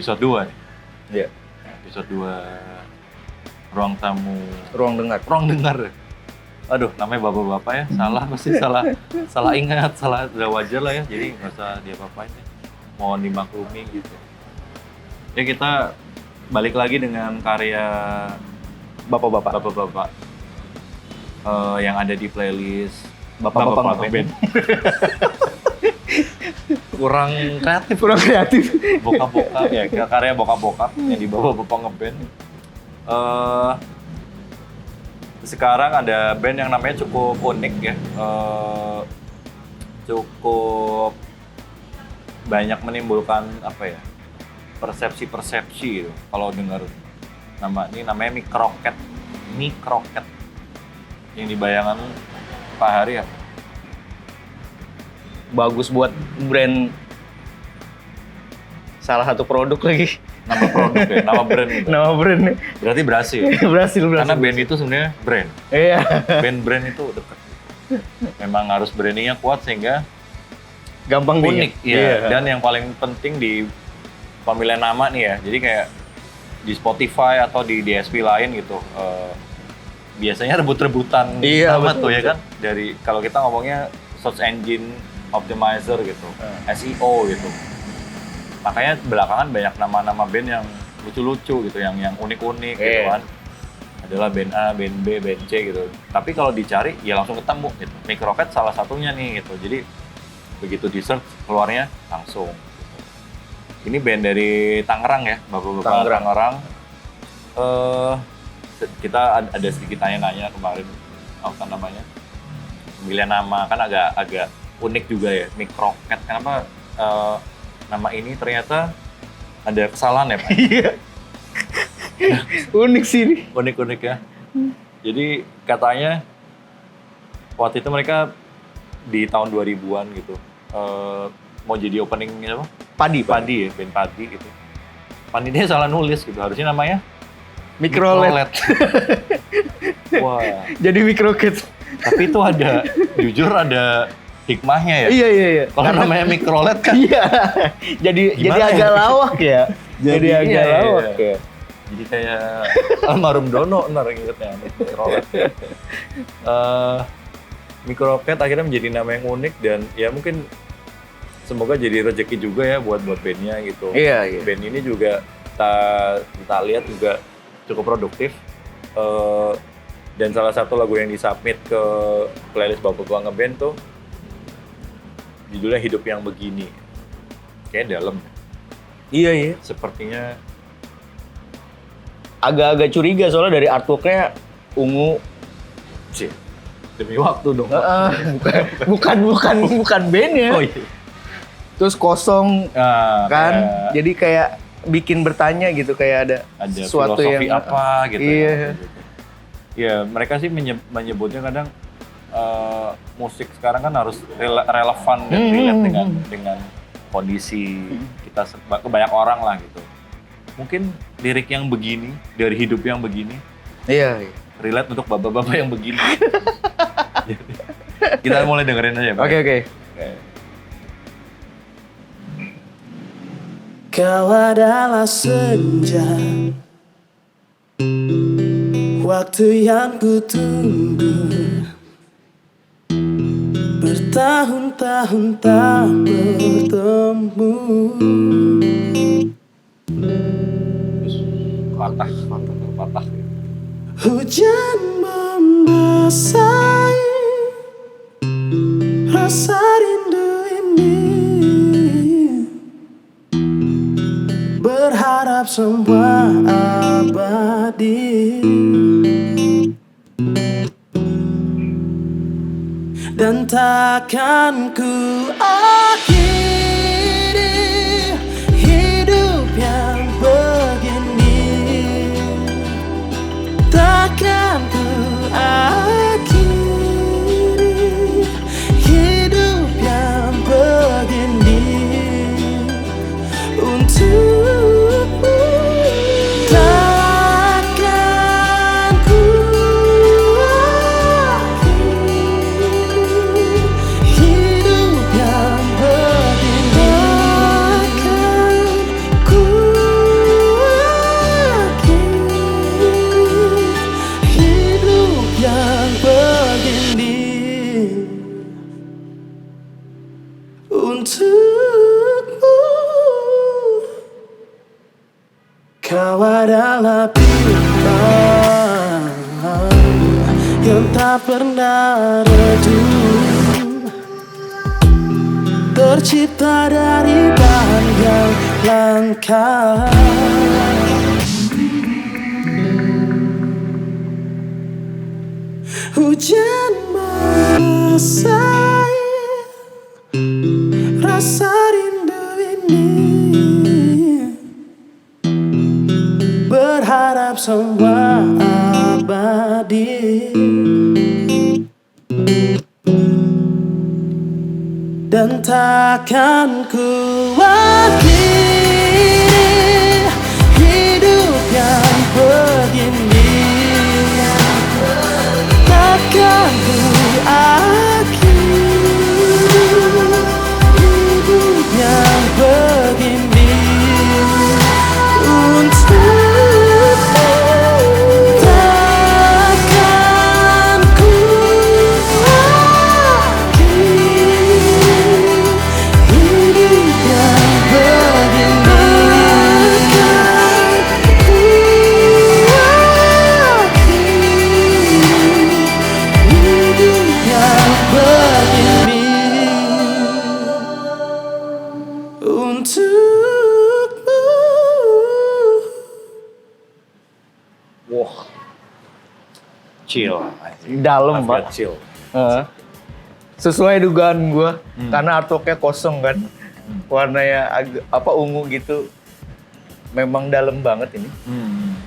episode 2 nih. Iya. Episode 2 Ruang Tamu. Ruang dengar. Aduh, namanya bapak-bapak ya, pasti salah ingat, udah wajar lah ya, jadi nggak usah diapa-apain ya. Mohon dimaklumi gitu. Ya kita balik lagi dengan karya bapak-bapak yang ada di playlist Bapak-bapak ngeband. Kurang kreatif. Bokap-bokap ya, karya bokap-bokap yang dibawa bapak ngeband. Sekarang ada band yang namanya cukup unik ya, cukup banyak menimbulkan apa ya, persepsi gitu. Kalau dengar ini namanya Microcat yang dibayangkan Pak Hari ya. Bagus buat brand, salah satu produk lagi. Nama produk ya, nama brand gitu. Nama brand. Berarti berhasil. berhasil. Karena band itu sebenarnya brand. Iya. Band itu dekat. Memang harus brandingnya kuat sehingga Gampang unik. Iya. Iya. Dan yang paling penting di pemilihan nama nih ya. Jadi kayak di Spotify atau di DSP lain gitu. Biasanya rebut-rebutan nama tuh ya kan. Dari kalau kita ngomongnya search engine optimizer gitu, SEO gitu. Makanya belakangan banyak nama-nama band yang lucu-lucu gitu, yang unik-unik gitu kan. Adalah band A, band B, band C gitu. Tapi kalau dicari ya langsung ketemu gitu. Microcat salah satunya nih gitu. Jadi begitu di search keluarnya langsung. Ini band dari Tangerang ya, Bapak-bapak Tangerang. Kita ada sedikit tanya-nanya kemarin apa namanya. Pemilihan nama kan agak unik juga ya, Microcat. Kenapa nama ini ternyata ada kesalahan ya, Pak? Iya. Unik sih ini. Unik ya. Jadi katanya waktu itu mereka di tahun 2000-an gitu mau jadi opening apa? Padi ya, band Padi gitu. Panitianya salah nulis gitu, harusnya namanya Microlet. Wah. Jadi Microcat. Tapi itu jujur ada hikmahnya ya. Iya. Kalau namanya Microlet kan. Iya. Jadi agak lawak ya. Jadi agak lawak ya. Jadi kayak almarhum Dono ntar ingetnya Microlet. Microcat akhirnya menjadi nama yang unik dan ya mungkin semoga jadi rezeki juga ya buat bandnya gitu. Iya. Band ini juga kita lihat juga cukup produktif. Dan salah satu lagu yang disubmit ke playlist Bapak-bapak ngeband tuh judulnya Hidup Yang Begini. Kayaknya dalam. Iya. Sepertinya agak-agak curiga soalnya dari artworknya ungu. Cih, demi waktu dong. Bukan bandnya. Oh iya. Terus kosong kan, jadi kayak bikin bertanya gitu, kayak ada sesuatu filosofi yang apa gitu. Iya. Ya mereka sih menyebutnya kadang musik sekarang kan harus relevan dan relate dengan kondisi kita banyak orang lah gitu. Mungkin lirik yang begini dari hidup yang begini. Iya. Relate untuk bapak-bapak yang begini. Kita mulai dengerin aja, Pak. Oke. Kau adalah senja, waktu yang ku tunggu, bertahun-tahun tak bertemu. Patah. Hujan membasahi rasa rindu ini, berharap semua abadi dan takkan ku akhiri hidup yang begini, takkan ku akhiri hidup yang begini untukmu. Takkan ku akhiri hidup yang Segala bintang yang tak pernah redup tercipta dari bahan yang langka. Hujan merasai rasa rindu ini, berharap semua abadi dan takkan kuat hidup yang begini. Takkan ku akhiri hidup yang begini untukmu. Takkan ku akhiri hidup yang begini. Wah, chill. Dalam, I've got Pak. chill. Sesuai dugaan gue, karena artworknya kosong kan, warnanya agak ungu gitu, memang dalam banget ini.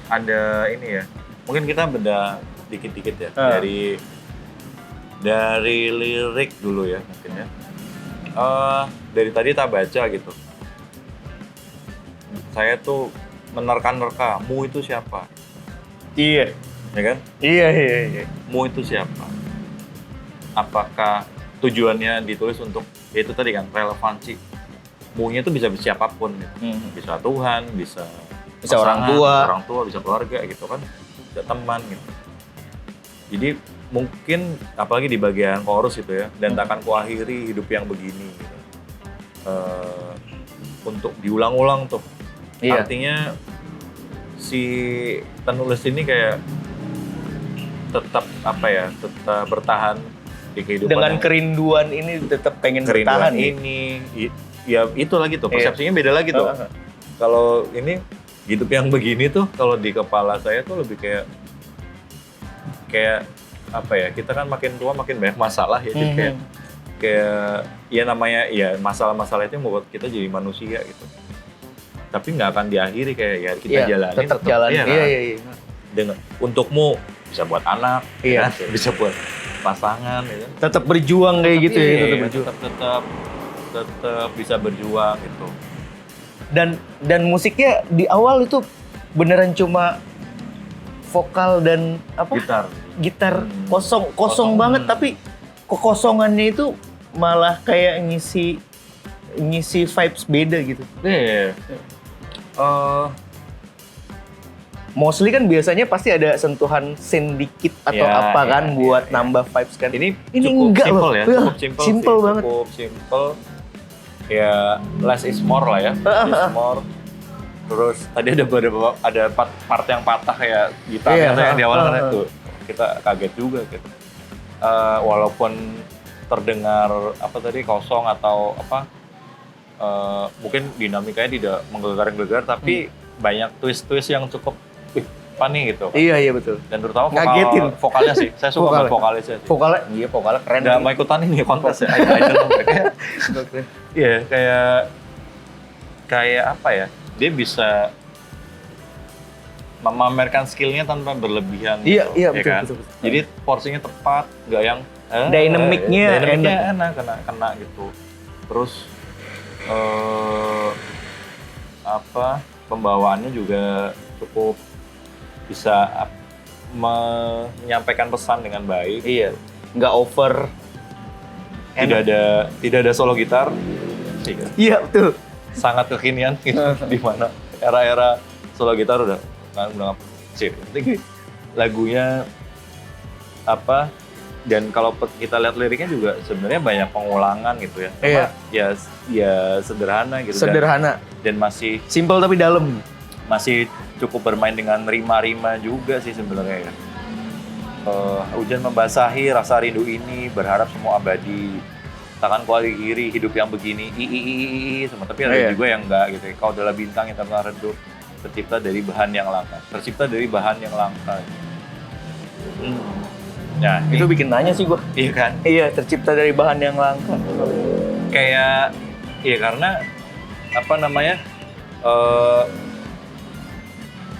Ada ini ya, mungkin kita beda dikit-dikit ya dari lirik dulu ya mungkin ya. Dari tadi tak baca gitu, saya tuh menerka-nerka, mu itu siapa? Iya. Ya kan? Iya. Mu itu siapa? Apakah tujuannya ditulis untuk, ya itu tadi kan, relevansi. Mu-nya itu bisa siapapun gitu. Bisa Tuhan, bisa orang tua, bisa keluarga gitu kan, bisa teman gitu. Jadi mungkin apalagi di bagian chorus gitu ya, dan takkan kuakhiri hidup yang begini gitu. Untuk diulang-ulang tuh. Iya. Artinya si penulis ini kayak tetap tetap bertahan di kehidupan Dengan yang- kerinduan ini tetap pengen kerinduan bertahan nih. ini ya itu lagi tuh, persepsinya beda lagi tuh. Kalau ini hidup yang begini tuh, kalau di kepala saya tuh lebih kayak apa ya, kita kan makin tua makin banyak masalah ya, jadi kayak ya namanya ya masalah-masalah itu yang membuat kita jadi manusia gitu. Tapi nggak akan diakhiri kayak ya kita jalanin tetap jalan. iya kan? Iya. Dengan untukmu bisa buat anak, Iya. ya kan? Bisa buat pasangan, ya kan? Tetap berjuang kayak gitu ya, Iya, tetap berjuang. tetap bisa berjuang gitu. Dan musiknya di awal itu beneran cuma vokal dan gitar kosong banget, tapi kekosongannya itu malah kayak ngisi vibes beda gitu. Iya. Mostly kan biasanya pasti ada sentuhan scene dikit atau apa kan buat nambah vibes kan. Ini cukup enggak simple loh. ya, cukup simple. Simple banget. Cukup simple. Ya less is more lah ya. Less is more. Terus tadi ada part yang patah kayak gitarnya yang di awal kan itu. Kita kaget juga gitu. Walaupun terdengar kosong atau mungkin dinamikanya tidak menggelegar-gelegar, tapi banyak twist-twist yang cukup funny gitu. Iya betul. Dan terutama vokalnya sih, saya suka banget vokalnya sih. Vokalnya keren. Nggak mau ikutan ini kontes ya, idol mereka. Iya, kayak apa ya? Dia bisa memamerkan skillnya tanpa berlebihan. Iya, gitu, betul, kan? betul. Jadi porsinya tepat, nggak yang Dynamicnya enak, kena gitu. Terus pembawaannya juga cukup bisa menyampaikan pesan dengan baik. Iya, nggak over. Tidak ada solo gitar. Iya betul. Sangat kekinian gitu, di mana era-era solo gitar udah sip. Lagunya dan kalau kita lihat liriknya juga sebenarnya banyak pengulangan gitu ya. Iya. Ya sederhana gitu. Sederhana. Dan masih Simple tapi dalam. masih cukup bermain dengan rima-rima juga sih sebenarnya ya. Hujan membasahi rasa rindu ini, berharap semua abadi. Takkan kau kiri hidup yang begini, semua. Tapi ada juga yang enggak gitu. Kau adalah bintang yang terkenal redup, tercipta dari bahan yang langka. Nah, Itu bikin nanya sih gua. iya kan? Iya, tercipta dari bahan yang langka. Kayak, iya karena apa namanya?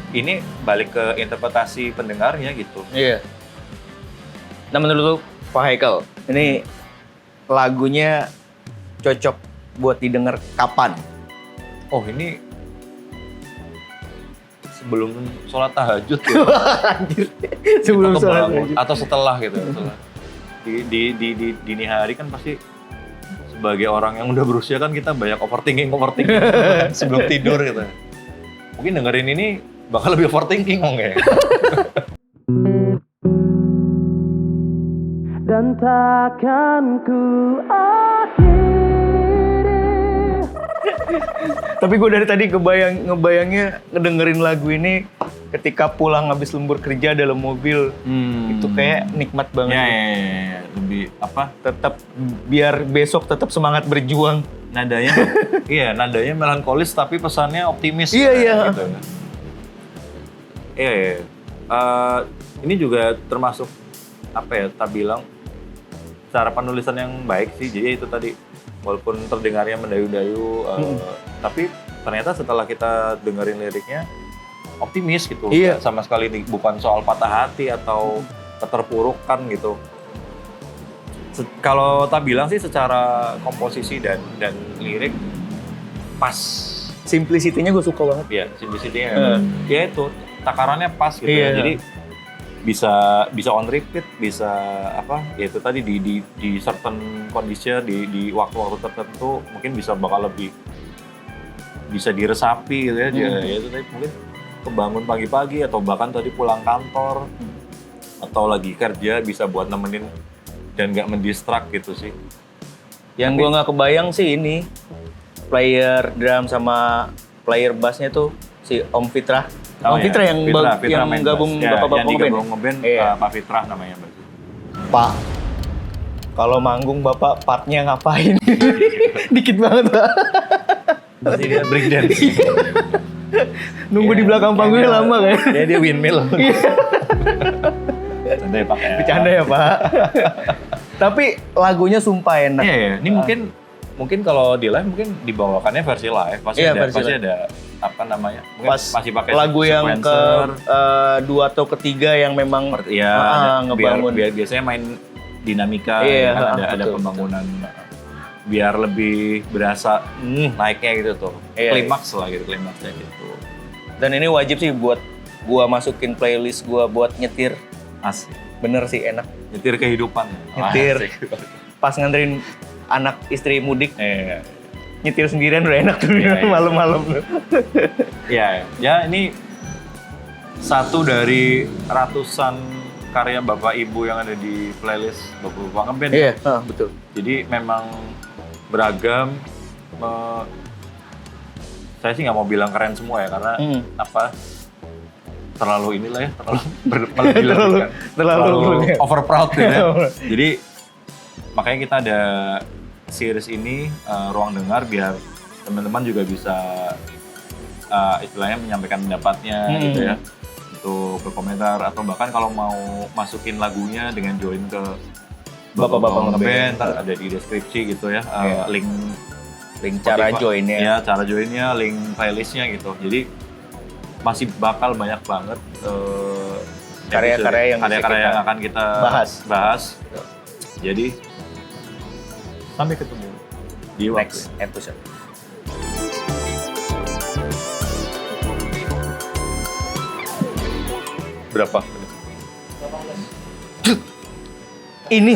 Ini balik ke interpretasi pendengarnya gitu. Iya. Nah menurut lu, Pak Haikal, ini lagunya cocok buat didengar kapan? Oh ini sebelum sholat tahajud ya. Anjir. Sebelum Atau sholat bangun, tahajud. atau setelah gitu. Setelah. Di dini hari kan pasti sebagai orang yang udah berusia kan kita banyak overthinking sebelum tidur gitu. Mungkin dengerin ini bakal lebih overthinking ya. Dan takkan ku akhiri. Tapi gue dari tadi ngebayangnya ngedengerin lagu ini ketika pulang habis lembur kerja dalam mobil. Itu kayak nikmat banget. Ya. Lebih apa? Tetap biar besok tetap semangat berjuang. Nadanya, iya nadanya melankolis tapi pesannya optimis. Iya, iya. Gitu. Iya. Ini juga termasuk apa ya? Tak bilang cara penulisan yang baik sih. Jadi itu tadi walaupun terdengarnya mendayu-dayu, tapi ternyata setelah kita dengerin liriknya optimis gitu. Iya. Sama sekali bukan soal patah hati atau keterpurukan gitu. Kalau tak bilang sih secara komposisi dan lirik pas. Simplicity-nya gue suka banget. Ya, simplicity-nya. Ya itu takarannya pas gitu. Iya. Ya. Jadi bisa on repeat, bisa apa? Ya itu tadi di certain condition di waktu-waktu tertentu mungkin bakal lebih bisa diresapi gitu ya. Ya itu tadi mungkin kebangun pagi-pagi atau bahkan tadi pulang kantor atau lagi kerja bisa buat nemenin dan nggak mendistract gitu sih. Yang gue nggak kebayang sih ini player drum sama player bassnya tuh si Om Fitrah. Om Fitra yang main gabung bass. bapak-bapak yang ngeband. gabung ngeband Iya. Pak Fitrah namanya. Pak, kalau manggung bapak partnya ngapain? Dikit banget Pak. Pasti dia breakdance. Nunggu di belakang panggungnya lama kan? Dia windmill. Bercanda ya Pak. Bercanda ya Pak. Tapi lagunya sumpah enak. Iya. Ini mungkin kalau di live mungkin dibawakannya versi live. Pasti Iya, ada live. apa namanya? Mungkin Pas masih pakai lagu yang sequencer. kedua atau ketiga yang memang Iya, ngebangun. biar biasanya main dinamika, Iya, kan ada betul, pembangunan biar lebih berasa naiknya gitu tuh. Iya, Klimaks lah gitu, klimaksnya gitu. Dan ini wajib sih buat gua masukin playlist gua buat nyetir. Asik. Bener sih enak. Nyetir kehidupan. Nyetir. Asik. Pas nganterin anak istri mudik, Iya. nyetir sendirian udah enak tuh Iya, iya. malam-malam tuh. Iya, ya ini satu dari ratusan karya Bapak Ibu yang ada di playlist Bapak-Bapak Ngeband. Iya, betul. Jadi memang beragam. Saya sih nggak mau bilang keren semua ya karena apa? Terlalu inilah ya, terlalu terlalu over proud ya. Jadi makanya kita ada series ini Ruang Dengar biar teman-teman juga bisa istilahnya menyampaikan pendapatnya gitu ya, untuk berkomentar atau bahkan kalau mau masukin lagunya dengan join ke Bapak-bapak ngeband, ntar ada di deskripsi gitu ya, link cara Spotify. joinnya. Ya, cara joinnya, link playlistnya gitu. Jadi masih bakal banyak banget karya-karya yang akan kita bahas. Jadi sampai ketemu di Next episode. berapa? Ini